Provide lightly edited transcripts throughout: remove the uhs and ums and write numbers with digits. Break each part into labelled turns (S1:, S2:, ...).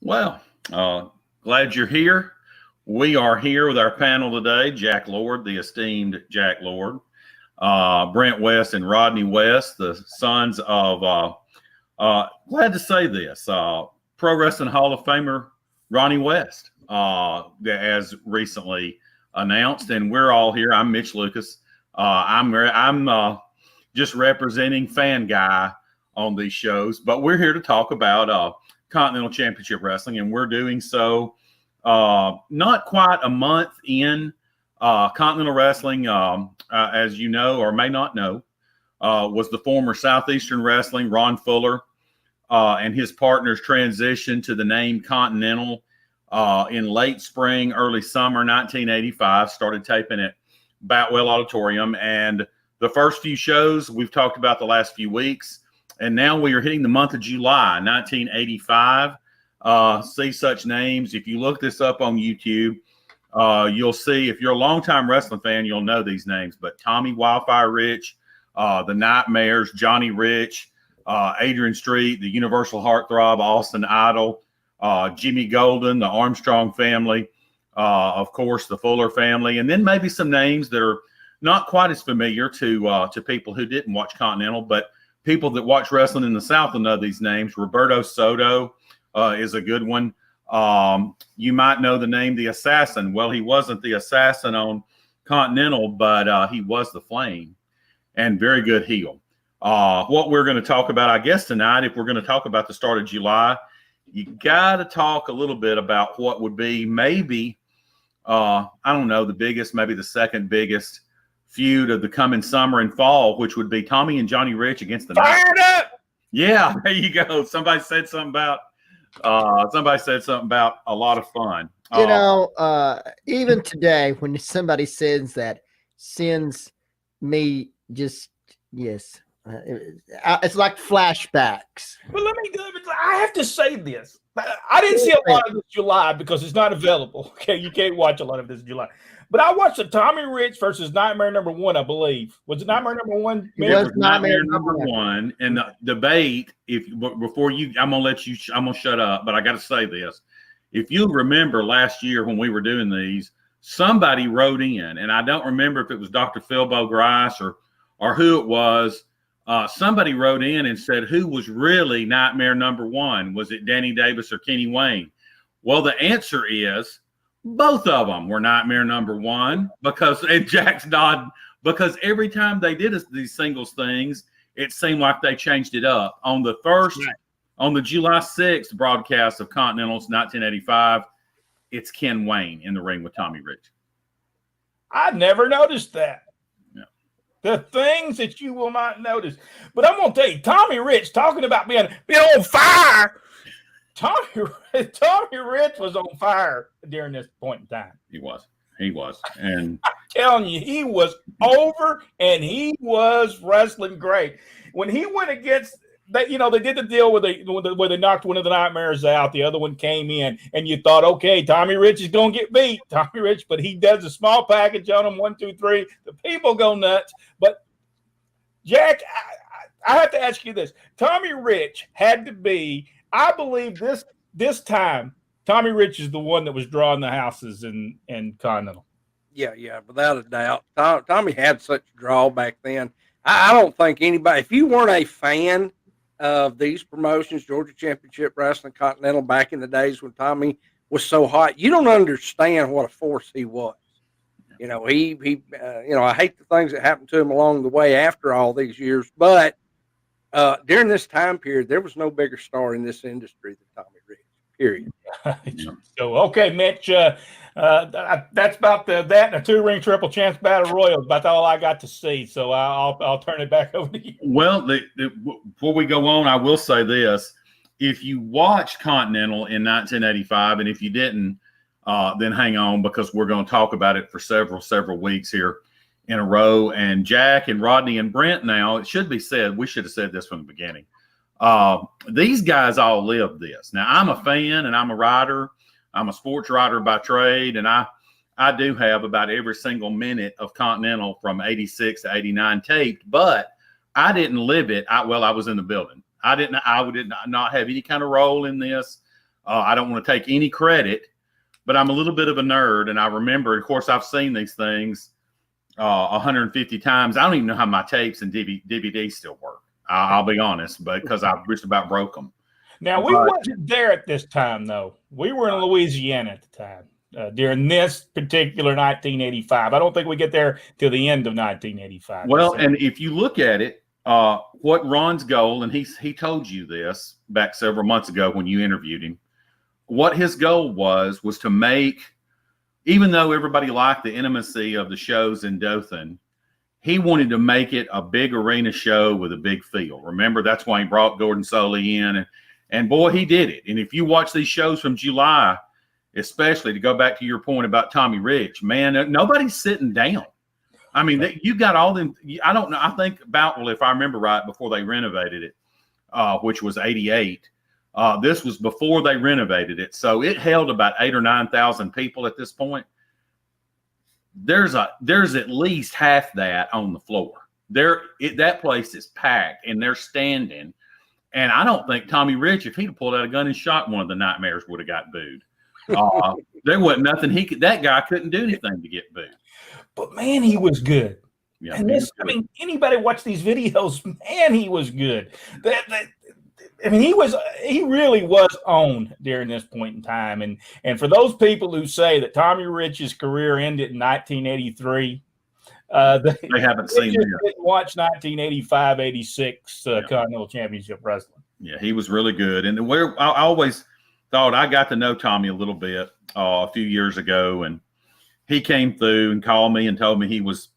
S1: Well, glad you're here. We are here with our panel today, Jack Lord, the esteemed Jack Lord, Brent West and Rodney West, the sons of, glad to say this, Pro Wrestling Hall of Famer Ronnie West, as recently announced. And we're all here. I'm Mitch Lucas. I'm just representing Fan Guy on these shows, but we're here to talk about Continental Championship Wrestling, and we're doing so not quite a month in. Continental Wrestling, as you know or may not know, was the former Southeastern Wrestling. Ron Fuller and his partners transitioned to the name Continental in late spring, early summer 1985, started taping at Boutwell Auditorium, and the first few shows we've talked about the last few weeks. And now we are hitting the month of July, 1985. See such names. If you look this up on YouTube, you'll see, if you're a longtime wrestling fan, you'll know these names. But Tommy Wildfire Rich, the Nightmares, Johnny Rich, Adrian Street, the Universal Heartthrob, Austin Idol, Jimmy Golden, the Armstrong family, of course, the Fuller family, and then maybe some names that are not quite as familiar to people who didn't watch Continental, but people that watch wrestling in the South will know these names. Roberto Soto is a good one. You might know the name The Assassin. Well, he wasn't the Assassin on Continental, but he was the Flame, and very good heel. What we're going to talk about, I guess, tonight, if we're going to talk about the start of July, you got to talk a little bit about what would be maybe, I don't know, the biggest, maybe the second biggest feud of the coming summer and fall, which would be Tommy and Johnny Rich against the
S2: Fired up.
S1: Yeah, there you go. Somebody said something about a lot of fun.
S3: You know, even today, when somebody sends me just, yes, it's like flashbacks.
S2: But I have to say this. I didn't see a lot of this July because it's not available. Okay, you can't watch a lot of this July. But I watched the Tommy Rich versus Nightmare number 1, I believe. Was it Nightmare number 1?
S1: It was Nightmare number 1. And the debate, I'm gonna shut up, but I got to say this. If you remember last year when we were doing these, somebody wrote in, and I don't remember if it was Dr. Philbo Grice or who it was. Somebody wrote in and said, who was really Nightmare number 1? Was it Danny Davis or Kenny Wayne? Well, the answer is both of them were Nightmare number 1 because Jack's nodding, because every time they did these singles things, it seemed like they changed it up. On the July 6th broadcast of Continental's 1985, it's Ken Wayne in the ring with Tommy Rich.
S2: I never noticed that. The things that you will not notice. But I'm going to tell you, Tommy Rich talking about being on fire. Tommy Rich was on fire during this point in time.
S1: He was. And
S2: I'm telling you, he was over and he was wrestling great. When he went against that, they did the deal where they knocked one of the Nightmares out, the other one came in, and you thought, okay, Tommy Rich is going to get beat. Tommy Rich, but he does a small package on him, 1, 2, 3. The people go nuts. But Jack, I have to ask you this. Tommy Rich had to be, I believe this time, Tommy Rich is the one that was drawing the houses in Continental.
S4: Yeah, without a doubt. Tommy had such a draw back then. I don't think anybody, if you weren't a fan of these promotions, Georgia Championship Wrestling, Continental, back in the days when Tommy was so hot, you don't understand what a force he was. He I hate the things that happened to him along the way after all these years, but during this time period, there was no bigger star in this industry than Tommy Rich, period.
S2: So, okay, Mitch, that's about that and a 2-ring triple chance battle royal. About all I got to see. So I'll turn it back over to you.
S1: Well, before we go on, I will say this: if you watched Continental in 1985, and if you didn't, then hang on, because we're going to talk about it for several weeks here in a row. And Jack and Rodney and Brent, now it should be said, we should have said this from the beginning. These guys all lived this. Now, I'm a fan and I'm a writer. I'm a sports writer by trade, and I do have about every single minute of Continental from 86 to 89 taped, but I didn't live it. I was in the building. I did not have any kind of role in this. I don't want to take any credit, but I'm a little bit of a nerd, and I remember, of course, I've seen these things 150 times. I don't even know how my tapes and DVDs still work. I'll be honest, because I just about broke them.
S2: Now, we wasn't there at this time, though. We were in Louisiana at the time during this particular 1985. I don't think we get there till the end of 1985.
S1: Well, and if you look at it, what Ron's goal, and he told you this back several months ago when you interviewed him, what his goal was to make, even though everybody liked the intimacy of the shows in Dothan, he wanted to make it a big arena show with a big feel. Remember, that's why he brought Gordon Soley in, and boy, he did it. And if you watch these shows from July, especially to go back to your point about Tommy Rich, man, nobody's sitting down. I mean, you got all them. I don't know. I think Boutwell, if I remember right, before they renovated it, which was '88. This was before they renovated it, so it held about 8,000 or 9,000 people at this point. There's at least half that on the floor. That place is packed, and they're standing. And I don't think Tommy Rich, if he'd have pulled out a gun and shot one of the Nightmares, would have got booed. There wasn't nothing that guy couldn't do anything to get booed.
S2: But man, he was good.
S1: Yeah,
S2: and I mean, anybody watch these videos, man, he was good. I mean, he really was on during this point in time. And for those people who say that Tommy Rich's career ended in 1983, they haven't seen it. Didn't watch 1985-86 Continental Championship Wrestling.
S1: Yeah, he was really good. And I always thought, I got to know Tommy a little bit a few years ago, and he came through and called me and told me he was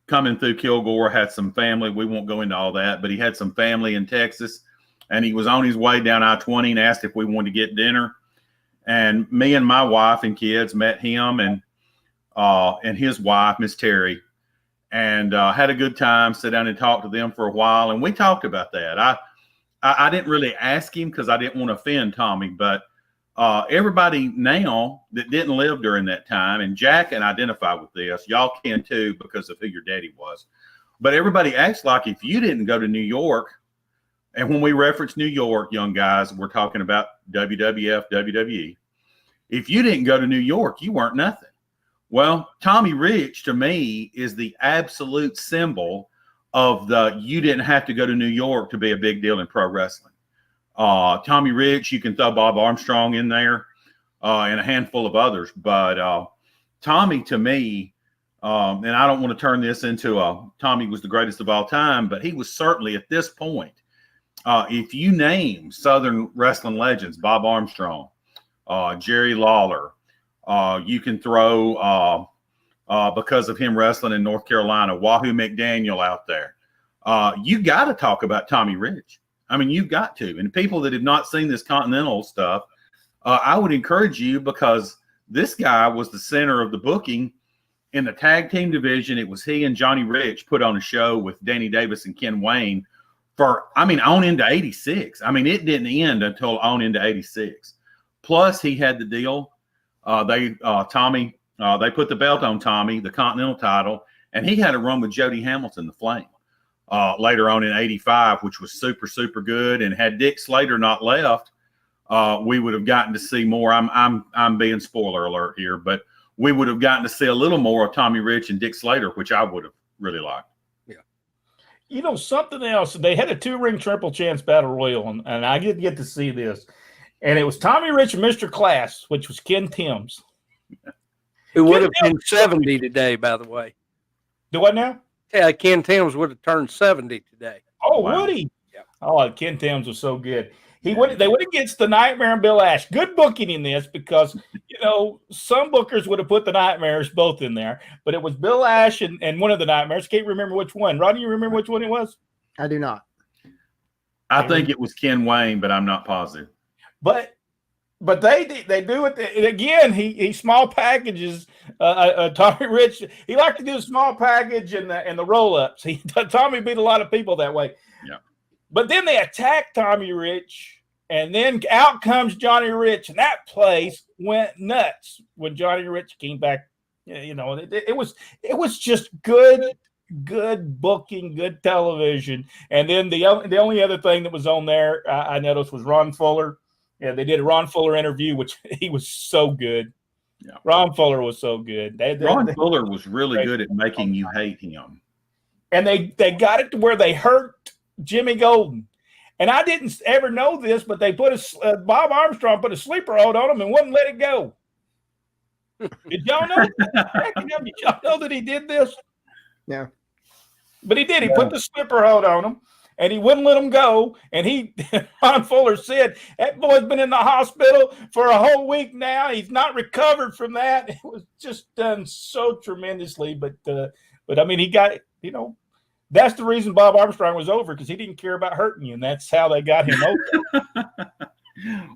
S1: coming through Kilgore, had some family. We won't go into all that, but he had some family in Texas, and he was on his way down I-20 and asked if we wanted to get dinner. And me and my wife and kids met him and his wife, Miss Terry, and had a good time, sit down and talk to them for a while. And we talked about that. I didn't really ask him because I didn't want to offend Tommy, but everybody now that didn't live during that time, and Jack can identify with this, y'all can too because of who your daddy was, but everybody acts like if you didn't go to New York, and when we reference New York, young guys, we're talking about WWF, WWE. If you didn't go to New York, you weren't nothing. Well, Tommy Rich, to me, is the absolute symbol of you didn't have to go to New York to be a big deal in pro wrestling. Tommy Rich, you can throw Bob Armstrong in there and a handful of others. But Tommy, to me, and I don't want to turn this into Tommy was the greatest of all time, but he was certainly at this point. If you name Southern wrestling legends, Bob Armstrong, Jerry Lawler, you can throw, because of him wrestling in North Carolina, Wahoo McDaniel out there. You got to talk about Tommy Rich. I mean, you've got to. And people that have not seen this Continental stuff, I would encourage you, because this guy was the center of the booking in the tag team division. It was he and Johnny Rich put on a show with Danny Davis and Ken Wayne on into 86. I mean, it didn't end until on into 86. Plus, he had the deal. They put the belt on Tommy, the Continental title, and he had a run with Jody Hamilton, the Flame, later on in 85, which was super, super good. And had Dick Slater not left, we would have gotten to see more. I'm being spoiler alert here, but we would have gotten to see a little more of Tommy Rich and Dick Slater, which I would have really liked.
S2: You know, something else, they had a 2-ring Triple Chance Battle Royal, and I didn't get to see this. And it was Tommy Rich and Mr. Class, which was Ken Timms.
S4: Who would have been 70 today, by the way.
S2: Do what now?
S4: Yeah, Ken Timms would have turned 70 today.
S2: Oh, wow. Would he? Yeah. Oh, Ken Timms was so good. They went against the Nightmare and Bill Ash. Good booking in this because, some bookers would have put the Nightmares both in there, but it was Bill Ash and one of the Nightmares. Can't remember which one. Rodney, you remember which one it was?
S3: I do not.
S1: I think it was Ken Wayne, but I'm not positive.
S2: But they do it again. He small packages. Tommy Rich, he liked to do a small package and the roll ups. Tommy beat a lot of people that way.
S1: Yeah. But
S2: then they attacked Tommy Rich, and then out comes Johnny Rich, and that place went nuts when Johnny Rich came back. It was just good booking, good television. And then the only other thing that was on there I noticed was Ron Fuller Yeah, they did a Ron Fuller interview, which he was so good.
S1: Yeah.
S2: Ron Fuller was so good.
S1: Ron Fuller was really good at making you hate him.
S2: And they got it to where they hurt Jimmy Golden. And I didn't ever know this, but they put Bob Armstrong put a sleeper hold on him and wouldn't let it go. Did y'all know? Did y'all know that he did this?
S3: Yeah.
S2: But he did. He put the sleeper hold on him, and he wouldn't let him go. And Ron Fuller said, that boy's been in the hospital for a whole week now. He's not recovered from that. It was just done so tremendously. But I mean, he got, that's the reason Bob Armstrong was over, because he didn't care about hurting you, and that's how they got him over.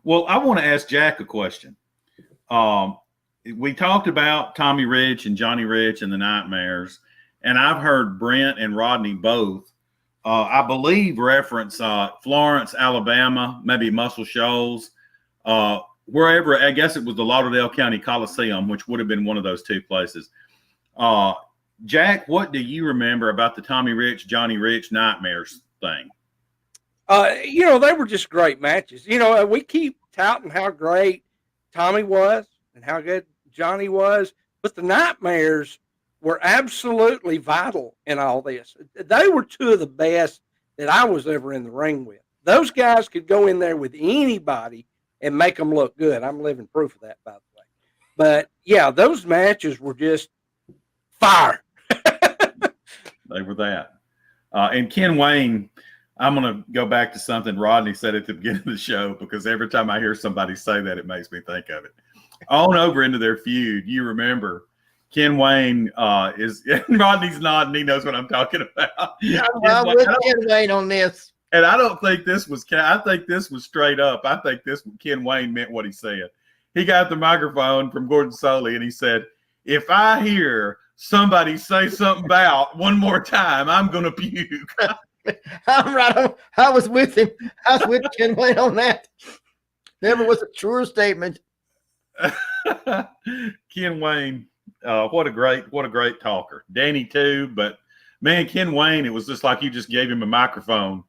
S1: Well, I want to ask Jack a question. We talked about Tommy Rich and Johnny Rich and the Nightmares, and I've heard Brent and Rodney both, I believe, reference Florence, Alabama, maybe Muscle Shoals, wherever. I guess it was the Lauderdale County Coliseum, which would have been one of those two places. Jack, what do you remember about the Tommy Rich, Johnny Rich Nightmares thing?
S4: They were just great matches. We keep touting how great Tommy was and how good Johnny was, but the Nightmares were absolutely vital in all this. They were two of the best that I was ever in the ring with. Those guys could go in there with anybody and make them look good. I'm living proof of that, by the way. But yeah, those matches were just fire.
S1: They were that. And Ken Wayne, I'm going to go back to something Rodney said at the beginning of the show, because every time I hear somebody say that, it makes me think of it. On over into their feud, you remember Ken Wayne Rodney's nodding. He knows what I'm talking about.
S3: Yeah, I'm with Ken Wayne on this.
S1: And I don't think this was, I think this was straight up. I think Ken Wayne meant what he said. He got the microphone from Gordon Soley and he said, if I hear somebody say something about one more time, I'm going to puke.
S3: I'm right. I was with him. I was with Ken Wayne on that. Never was a truer statement.
S1: Ken Wayne, what a great talker. Danny too, but man, Ken Wayne, it was just like you just gave him a microphone.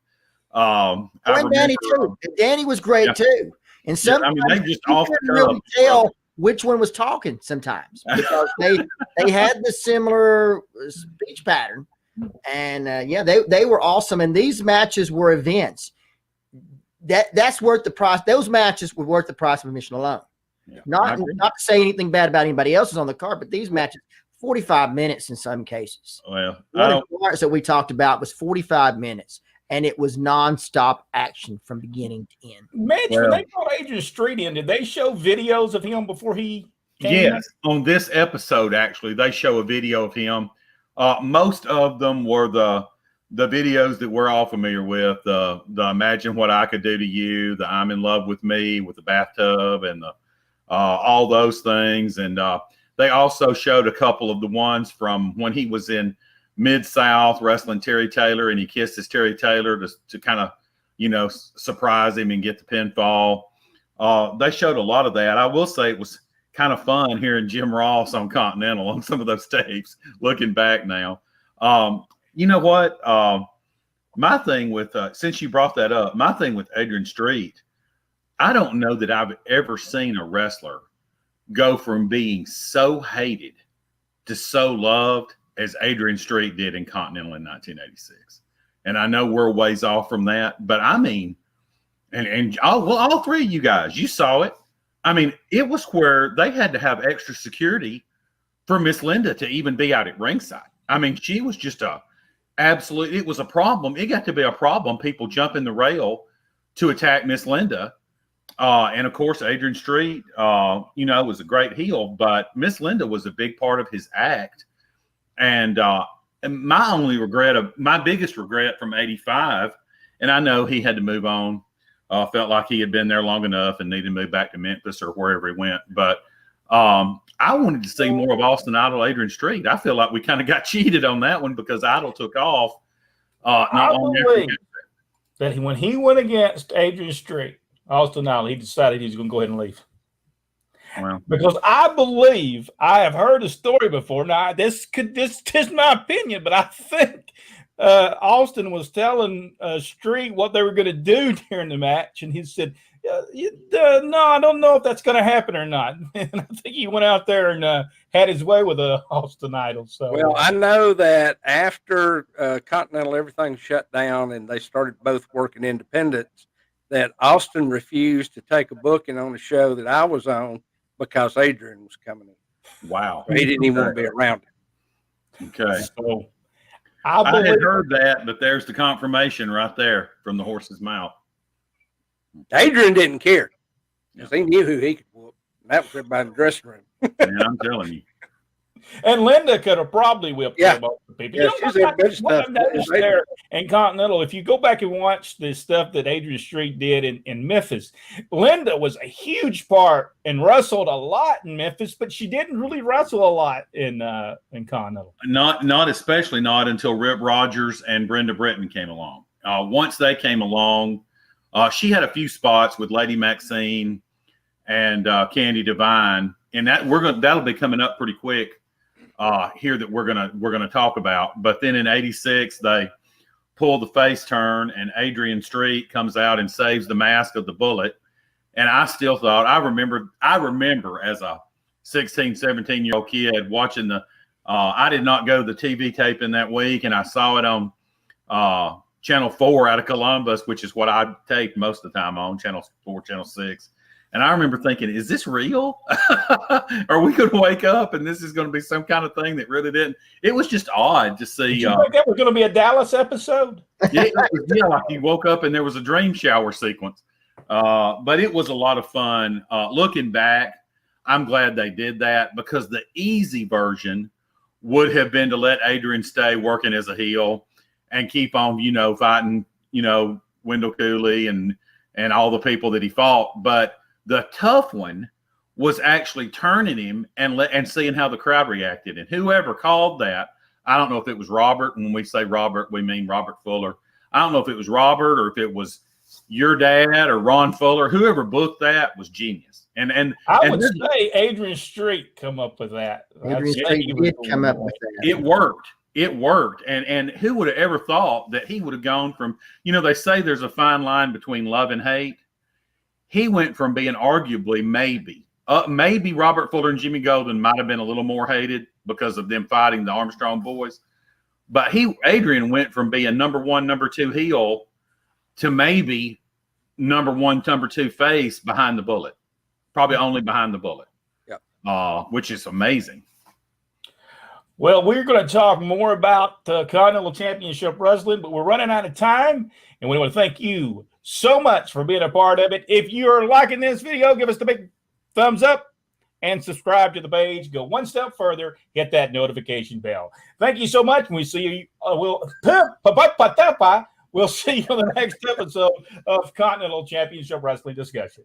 S3: Danny too. Danny was great too. And sometimes
S1: they just off the
S3: couldn't really tell which one was talking sometimes, because they had the similar speech pattern. And they were awesome. And these matches were events. That's worth the price. Those matches were worth the price of admission alone. Yeah, not to say anything bad about anybody else's on the card, but these matches, 45 minutes in some cases.
S1: Well,
S3: one of the parts that we talked about was 45 minutes, and it was nonstop action from beginning to end.
S2: Mitch, when they brought Adrian Street in, did they show videos of him before he came in?
S1: On this episode, actually, they show a video of him. Most of them were the videos that we're all familiar with, the Imagine What I Could Do to You, the I'm in Love with Me with the bathtub, and all those things. And they also showed a couple of the ones from when he was in Mid-South wrestling Terry Taylor, and he kissed his Terry Taylor to kind of, surprise him and get the pinfall. They showed a lot of that. I will say it was kind of fun hearing Jim Ross on Continental on some of those tapes, looking back now. You know what? My thing with, since you brought that up, my thing with Adrian Street, I don't know that I've ever seen a wrestler go from being so hated to so loved as Adrian Street did in Continental in 1986. And I know we're ways off from that, but I mean, all three of you guys, you saw it. I mean, it was where they had to have extra security for Miss Linda to even be out at ringside. I mean, she was just it was a problem. It got to be a problem. People jumping the rail to attack Miss Linda. And of course, Adrian Street, was a great heel, but Miss Linda was a big part of his act. And my biggest regret from 85, and I know he had to move on, felt like he had been there long enough and needed to move back to Memphis or wherever he went. But I wanted to see more of Austin Idol, Adrian Street. I feel like we kind of got cheated on that one because Idol took off.
S2: I believe that when he went against Adrian Street, Austin Idol, he decided he was going to go ahead and leave.
S1: Well,
S2: because I believe I have heard a story before. Now, this is my opinion, but I think Austin was telling Street what they were going to do during the match, and he said, No, I don't know if that's going to happen or not. And I think he went out there and had his way with the Austin Idol. So,
S4: well, I know that after Continental, everything shut down and they started both working independents, that Austin refused to take a booking on the show that I was on because Adrian was coming in.
S1: Wow.
S4: So he didn't even want to be around him.
S1: Okay.
S2: So
S1: I had heard that, but there's the confirmation right there from the horse's mouth.
S4: Adrian didn't care because he knew who he could whoop. And that was everybody in the dressing room.
S1: Man, I'm telling you.
S2: And Linda could have probably whipped
S4: Yeah.
S2: most of the people.
S4: Yeah,
S2: You know,
S4: she's a good
S2: what I've
S4: stuff.
S2: noticed there in Continental, if you go back and watch the stuff that Adrian Street did in Memphis, Linda was a huge part and wrestled a lot in Memphis, but she didn't really wrestle a lot in Continental.
S1: Not especially not until Rip Rogers and Brenda Britton came along. Once they came along, she had a few spots with Lady Maxine and Candy Divine, and that'll be coming up pretty quick here that we're gonna talk about. But then in '86 they pull the face turn, and Adrian Street comes out and saves the mask of the Bullet. And I still thought I remember as a 16, 17-year-old kid watching the. I did not go to the TV taping that week, and I saw it on Channel 4 out of Columbus, which is what I taped most of the time on, Channel 4, Channel 6. And I remember thinking, is this real? Are we going to wake up and this is going to be some kind of thing that really didn't? It was just odd to see.
S2: Did you think that was going to be a Dallas episode?
S1: Yeah, like you woke up and there was a dream shower sequence. But it was a lot of fun. Looking back, I'm glad they did that, because the easy version would have been to let Adrian stay working as a heel and keep on, fighting, Wendell Cooley and all the people that he fought. But the tough one was actually turning him and seeing how the crowd reacted. And whoever called that, I don't know if it was Robert. And when we say Robert, we mean Robert Fuller. I don't know if it was Robert or if it was your dad or Ron Fuller. Whoever booked that was genius. And
S2: I would say Adrian Street come up with that.
S3: Adrian Street did come up with that.
S1: It worked. It worked. And who would have ever thought that he would have gone from, they say there's a fine line between love and hate. He went from being arguably maybe Robert Fuller and Jimmy Golden might have been a little more hated because of them fighting the Armstrong boys. But Adrian went from being number one, number two heel to maybe number one, number two face behind the Bullet. Probably only behind the Bullet.
S4: Yep.
S1: Which is amazing.
S2: Well, we're going to talk more about Continental Championship Wrestling, but we're running out of time, and we want to thank you so much for being a part of it. If you're liking this video, give us the big thumbs up and subscribe to the page. Go one step further, hit that notification bell. Thank you so much, and we see you. We'll see you on the next episode of Continental Championship Wrestling Discussion.